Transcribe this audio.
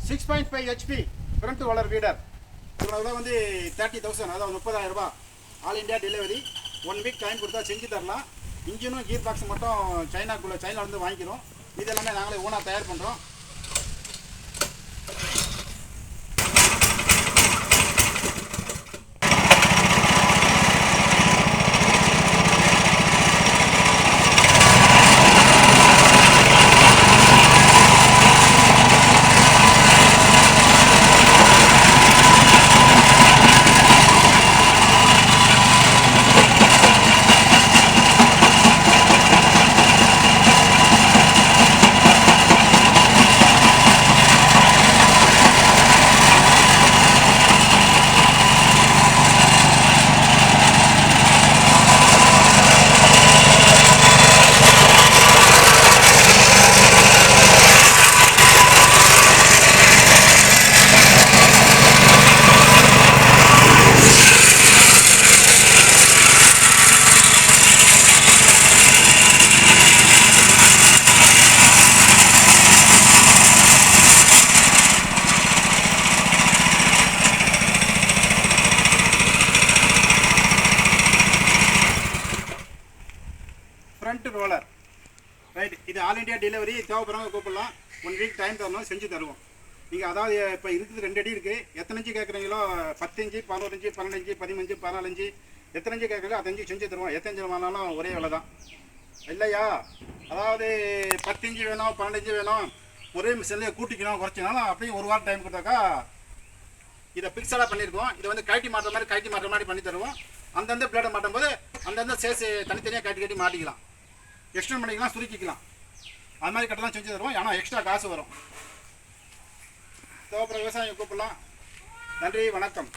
6.5 HP front roller வீடர். இவ்வளோ வந்து 30,000, அதாவது 30,000 ரூபாய். All India delivery. 1 week time கொடுத்தா செஞ்சு தரலாம். இன்ஜினும் கீர் பாக்ஸ் மட்டும் சைனாலேருந்து வாங்கிக்கிறோம். இது எல்லாமே நாங்களே ஓனாக தயார் பண்ணுறோம். Front roller right. இது ஆல் இண்டியா டெலிவரி. தேவைப்படுறவங்க கூப்பிடலாம். 1 வீக் டைம் தரணும், செஞ்சு தருவோம். நீங்கள் அதாவது இப்போ இருக்குது 2 அடி இருக்குது. எத்தனை இன்ச்சு கேட்குறீங்களோ 10 இன்ச்சு, 11 இன்ச்சு, 12 இன்ச்சு, 15, 14 எத்தனை இன்ச்சு கேட்குறீங்களோ 5 இன்ச்சு செஞ்சு தருவோம். எத்தனை இன்ச்சு வாங்கினாலும் ஒரே விலை தான் இல்லையா? அதாவது 10 இன்ச்சு வேணும், 12 இன்ச்சு வேணும், ஒரே மிஷின்லேயே கூட்டிக்கணும் குறைச்சினாலும் அப்படியே 1 வாரம் டைம் கொடுத்தாக்கா இதை பிக்சடாக பண்ணியிருக்கோம். இதை வந்து கழட்டி மாட்டுற மாதிரி பண்ணி தருவோம். அந்தந்த பிளேடை மாட்டும் போது அந்தந்த சேஸ் தனித்தனியாக கட்டி மாட்டிக்கலாம், எக்ஸ்டெண்ட் பண்ணிக்கலாம், சுருக்கிக்கலாம். அது மாதிரி கட்டலாம் செஞ்சு தருவோம். ஆனால் எக்ஸ்ட்ரா காசு வரும். தேவைப்படுற விவசாயம் கூப்பிடலாம். நன்றி, வணக்கம்.